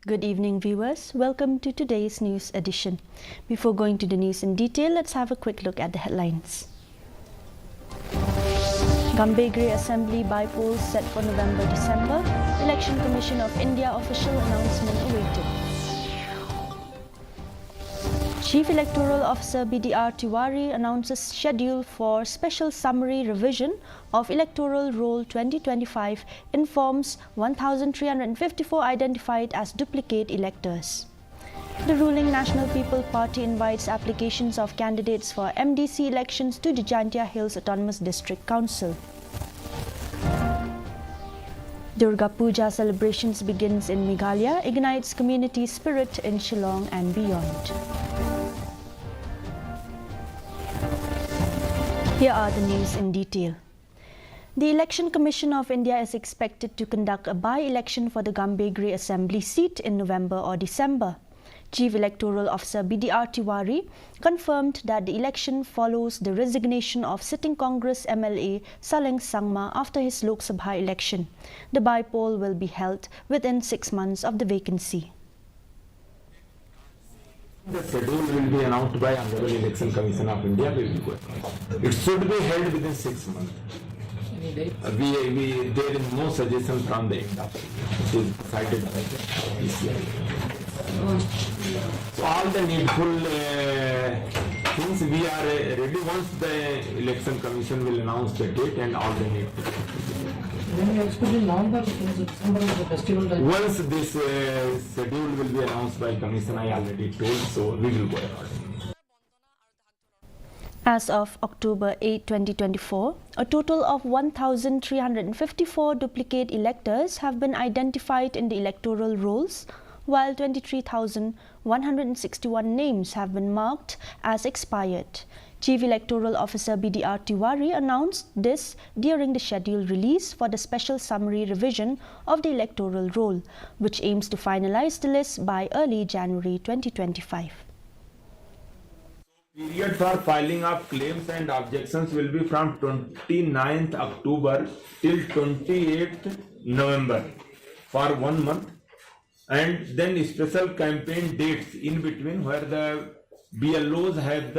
Good evening, viewers. Welcome to today's news edition. Before going to the news in detail, let's have a quick look at the headlines. Gambegre Assembly by polls set for November-December. Election Commission of India official announcement awaited. Chief Electoral Officer BDR Tiwari announces schedule for special summary revision of Electoral Roll 2025, informs 1,354 identified as duplicate electors. The ruling National People Party invites applications of candidates for MDC elections to the Jaintia Hills Autonomous District Council. Durga Puja celebrations begins in Meghalaya, ignites community spirit in Shillong and beyond. Here are the news in detail. The Election Commission of India is expected to conduct a by-election for the Gambegre Assembly seat in November or December. Chief Electoral Officer BDR Tiwari confirmed that the election follows the resignation of sitting Congress MLA Saleng Sangma after his Lok Sabha election. The by-poll will be held within 6 months of the vacancy. The schedule will be announced by Honorable Election Commission of India. It should be held within 6 months. There is no suggestion from the industry. It is decided by the PCI. So all the needful things we are ready once the Election Commission will announce the date and all the needful. When you expect in November, December is the festival time. Once this schedule will be announced by Commission, I already told, so we will go ahead. As of October 8, 2024, a total of 1,354 duplicate electors have been identified in the electoral rolls, while 23,161 names have been marked as expired. Chief Electoral Officer BDR Tiwari announced this during the schedule release for the special summary revision of the electoral roll, which aims to finalize the list by early January 2025. Period for filing of claims and objections will be from 29th October till 28th November for 1 month, and then special campaign dates in between where the BLOs have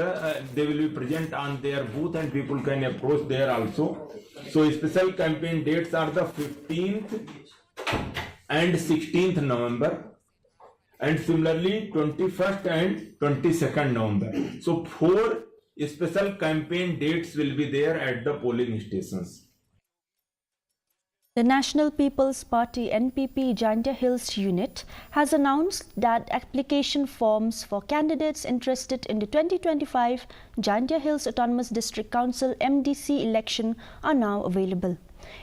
they will be present on their booth and people can approach there also. So special campaign dates are the 15th and 16th November, and similarly 21st and 22nd November. So 4 special campaign dates will be there at the polling stations. The National People's Party NPP Jaintia Hills unit has announced that application forms for candidates interested in the 2025 Jaintia Hills Autonomous District Council MDC election are now available.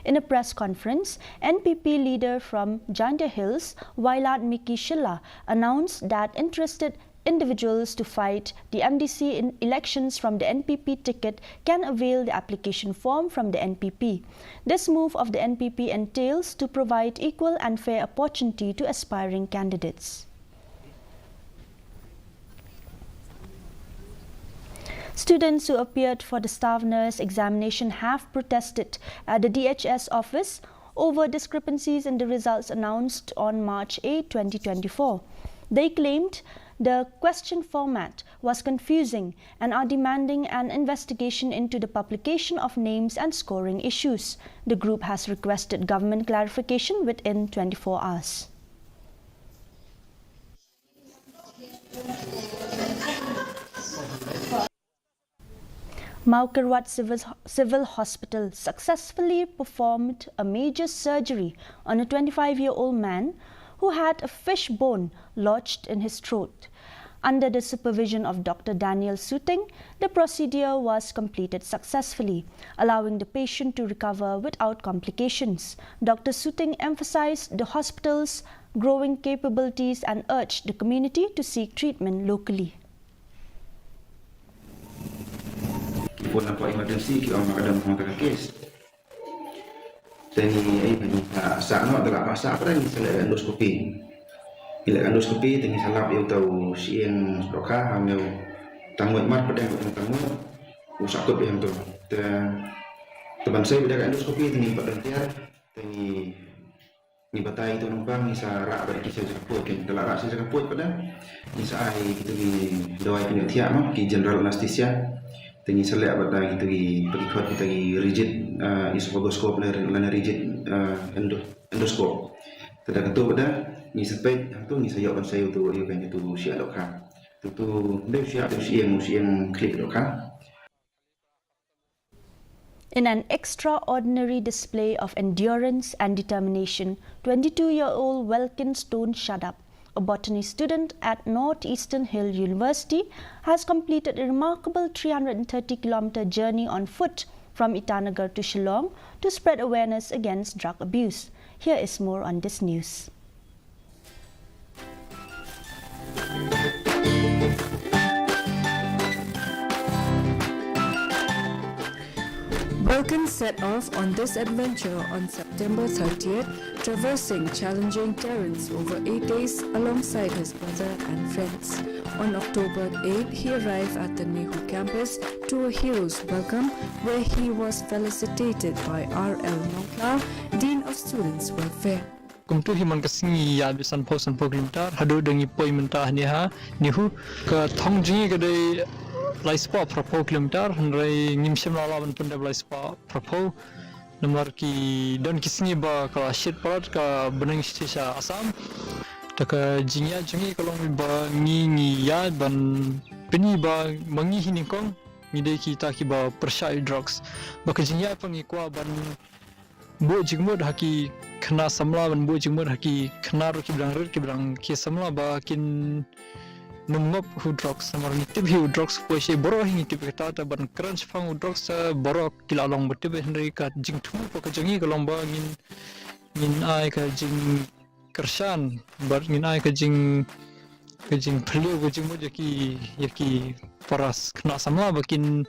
In a press conference, NPP leader from Jaintia Hills, Wailat Miki Shilla, announced that interested individuals to fight the MDC in elections from the NPP ticket can avail the application form from the NPP. This move of the NPP entails to provide equal and fair opportunity to aspiring candidates. Students who appeared for the staff nurse examination have protested at the DHS office over discrepancies in the results announced on March 8, 2024. They claimed the question format was confusing and are demanding an investigation into the publication of names and scoring issues. The group has requested government clarification within 24 hours. Maukarwat Civil Hospital successfully performed a major surgery on a 25-year-old man who had a fish bone lodged in his throat. Under the supervision of Dr. Daniel Suting, the procedure was completed successfully, allowing the patient to recover without complications. Dr. Suting emphasized the hospital's growing capabilities and urged the community to seek treatment locally. Pun apa emergency kita ada mengamalkan kes. Teni bani asa no adalah masa apa ni selain endoskopi. Bila endoskopi teni salap yang tahu sien roka hamil tamu mat pada yang tamu usakut yang tu. Teman saya bila endoskopi teni berhentian teni ni batai tu numpang ni sa rak bagi kisah jakaput kan telah rak kisah jakaput pada ni sa ai kita gi dawai punya tiap mah ki general anesthesia tengi selek batai kita gi pergi kuat kita gi rigid esophagoskop lana rigid endoscope tada ketu pada ni sepet tu ni saya kan saya tu dia kan tu siap dok kan tu dia siap siang klik dok kan. In an extraordinary display of endurance and determination, 22-year-old Welkin Stone Shaddap, a botany student at Northeastern Hill University, has completed a remarkable 330-kilometer journey on foot from Itanagar to Shillong to spread awareness against drug abuse. Here is more on this news. Welkin set off on this adventure on September 30th, traversing challenging terrains over 8 days alongside his brother and friends. On October 8, he arrived at the Nehu campus to a hero's welcome, where he was felicitated by R.L. Nongkla, Dean of Students' Welfare. Kumtu himan kasingi ya bisan pausan kilometer hadu dengi poi mentah ni ha nihu ke thongjing ke dei lai spa propo kilometer rai ngimsim lawan pun lai spa propo nomor ki don kisingi ba ka shit parat ka benang stisha asam taka jingya jingi kalong ba ngi ya ban peni ba mangi hini kong ngide ki ta ki ba persai drugs ba ka jingya pangi kwa ban bu jingmud haki khna samla ban bu jingmud haki khna ro ki blang ki samla ba kin numngop hu drugs samar ni tib hu drugs ko she boro hingi tib ta ta ban crunch phang hu drugs boro kilalong bu tib henry ka jingthu ko ka jangi kalong ba ngin ai ka jing kershan bar ngin ai ka jing phliu ko jingmud yaki paras khna samla ba kin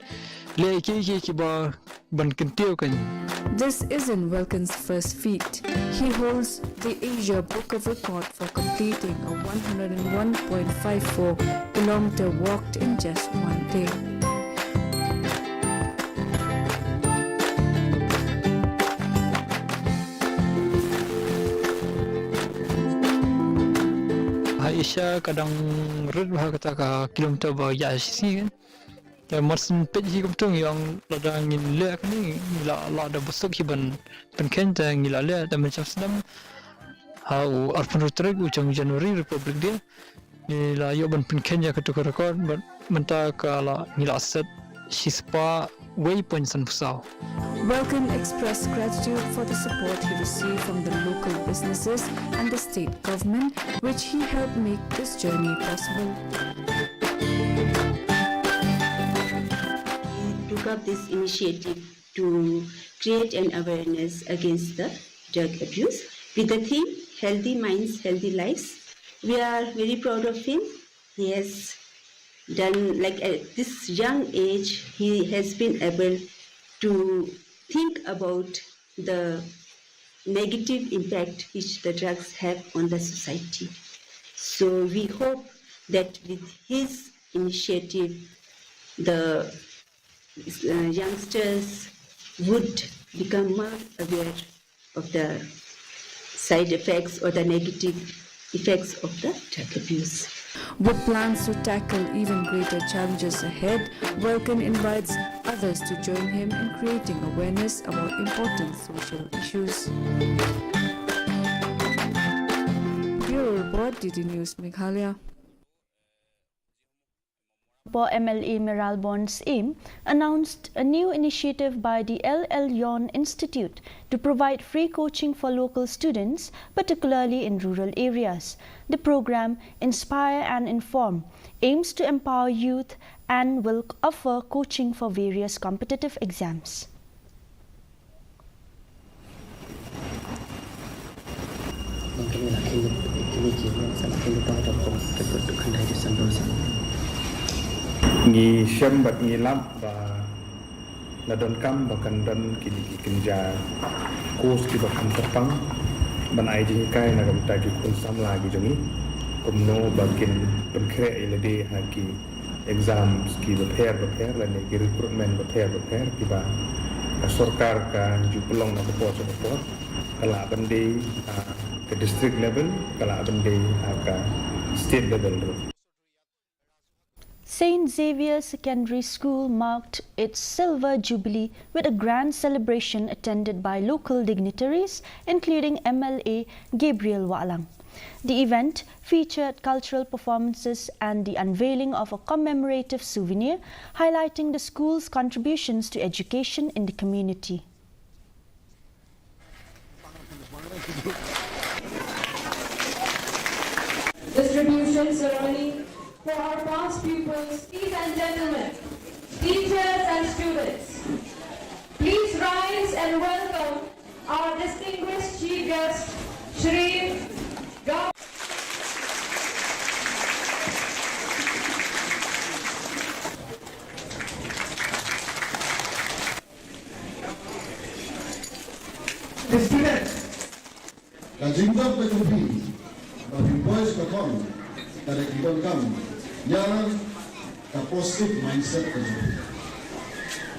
le ki ba ban kintiu kan. This isn't Welkin's first feat. He holds the Asia Book of Record for completing a 101.54 kilometer walked in just one day. Aisyah kadang red bah kata ka kilometer ba ya sini kan. Ya marsin peji kumtung yang lada ngin le ni la da busuk hiban penken ta ngila le da macam sedam hau arpun rutrek ucang Januari Republik dia ni la yo ban penken ya ketuk rekod menta ka la ngila set sispa waypoint san pusau. Welkin expressed gratitude for the support he received from the local businesses and the state government, which he helped make this journey possible. Up this initiative to create an awareness against the drug abuse with the theme Healthy Minds, Healthy Lives. We are very proud of him. He has done, like at this young age, he has been able to think about the negative impact which the drugs have on the society. So we hope that with his initiative, the youngsters would become more aware of the side effects or the negative effects of the drug abuse. With plans to tackle even greater challenges ahead, Welkin invites others to join him in creating awareness about important social issues. Bureau Report, DD News, Meghalaya. MLA Miralbon's aim announced a new initiative by the L. Yon Institute to provide free coaching for local students, particularly in rural areas. The program, Inspire and Inform, aims to empower youth and will offer coaching for various competitive exams. Ngi syam bat ngi lam ba la don kam ba kan don kini ki kenja kurs ki ba kan terpang ban ai jing kai na gam ta ki kun sam la gi jongi kumno ba kin pen kre ile de ha ki exams ki ba pher la ne ki recruitment ba pher ki ba ka sarkar ka ju pelong na ko so ko kala ban de ke district level kala bende aka state level ro. St. Xavier Secondary School marked its Silver Jubilee with a grand celebration attended by local dignitaries, including MLA Gabriel Walang. The event featured cultural performances and the unveiling of a commemorative souvenir, highlighting the school's contributions to education in the community. Distribution ceremony for our past pupils, ladies and gentlemen, teachers and students. Please rise and welcome our distinguished chief guest, Shri Gau. The students, the ginger of the community, but the boys perform that they don't come. Yang the positive mindset of the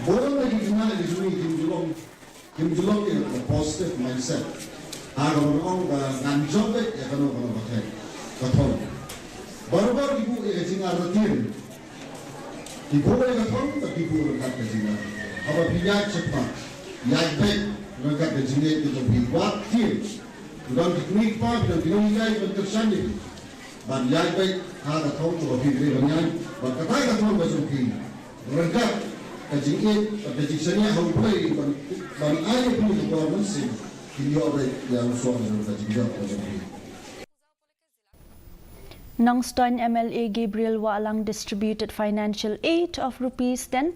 Bola lagi kenal di sini Kim Julong itu the positive mindset. Agar orang nganjok ya kan orang pakai betul. Baru-baru ibu jingar rutin. Ibu betul tapi ibu berkat jingar. Apa pihak cepat, yang baik berkat jingar itu buat tim. Bukan teknik pak, bukan dinamika yang tersendiri. Ban yang baik ada tahu tu lebih banyak. Berkata kata macam ini. Berkat jingar, berkat jingar hamba ban ayah pun juga masih. Nongstoin MLA Gabriel Walang distributed financial aid of Rs 10,000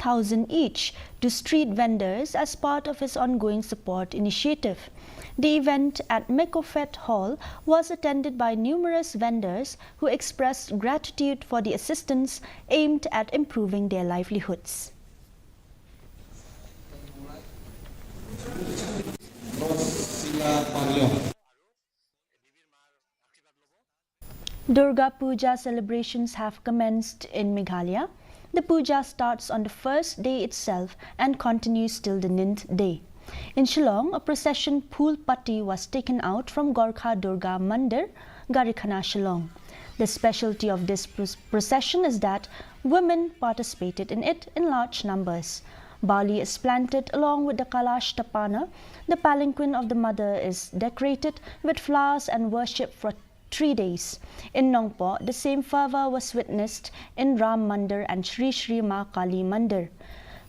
each to street vendors as part of his ongoing support initiative. The event at Mekofet Hall was attended by numerous vendors who expressed gratitude for the assistance aimed at improving their livelihoods. Durga Puja celebrations have commenced in Meghalaya. The puja starts on the first day itself and continues till the 9th day. In Shillong, a procession pool patti was taken out from Gorkha Durga Mandir, Garikhana, Shillong. The specialty of this procession is that women participated in it in large numbers. Barley is planted along with the Kalash Tapana. The palanquin of the mother is decorated with flowers and worshipped for 3 days. In Nongpo, the same fervour was witnessed in Ram Mandir and Shri Shri Ma Kali Mandir.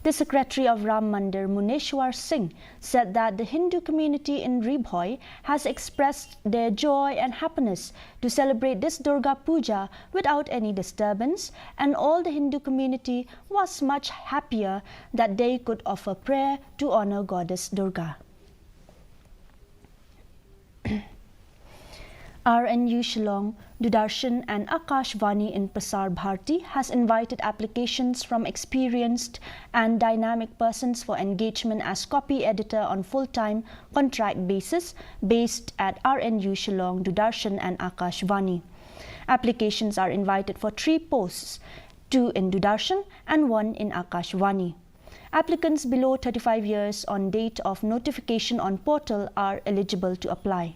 The secretary of Ram Mandir, Muneshwar Singh, said that the Hindu community in Ribhoi has expressed their joy and happiness to celebrate this Durga Puja without any disturbance, and all the Hindu community was much happier that they could offer prayer to honor Goddess Durga. RNU Shillong, Dudarshan and Akashvani in Prasar Bharati has invited applications from experienced and dynamic persons for engagement as copy editor on full-time contract basis based at RNU Shillong, Dudarshan and Akashvani. Applications are invited for 3 posts, 2 in Dudarshan and 1 in Akashvani. Applicants below 35 years on date of notification on portal are eligible to apply.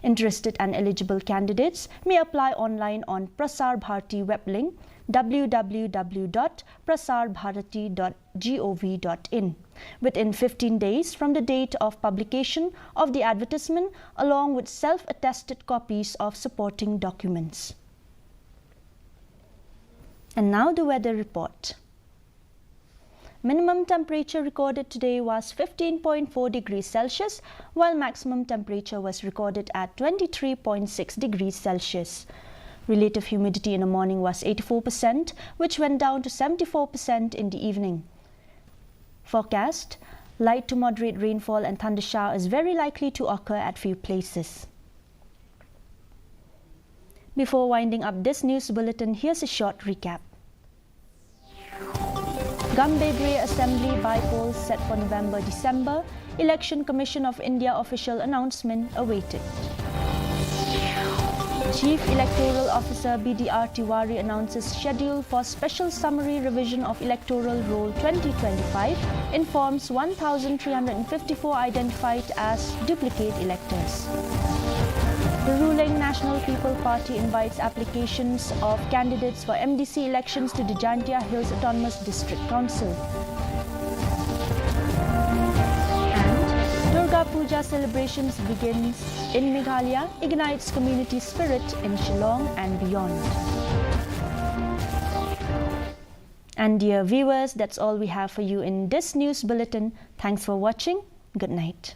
Interested and eligible candidates may apply online on Prasar Bharati web link www.prasarbharati.gov.in within 15 days from the date of publication of the advertisement, along with self-attested copies of supporting documents. And now the weather report. Minimum temperature recorded today was 15.4 degrees Celsius, while maximum temperature was recorded at 23.6 degrees Celsius. Relative humidity in the morning was 84%, which went down to 74% in the evening. Forecast: light to moderate rainfall and thunder shower is very likely to occur at few places. Before winding up this news bulletin, here's a short recap. Gambegre Assembly by-polls set for November-December. Election Commission of India official announcement awaited. Chief Electoral Officer BDR Tiwari announces schedule for special summary revision of Electoral Roll 2025, informs 1,354 identified as duplicate electors. The ruling National People Party invites applications of candidates for MDC elections to the Jaintia Hills Autonomous District Council. And Durga Puja celebrations begins in Meghalaya, ignites community spirit in Shillong and beyond. And dear viewers, that's all we have for you in this news bulletin. Thanks for watching. Good night.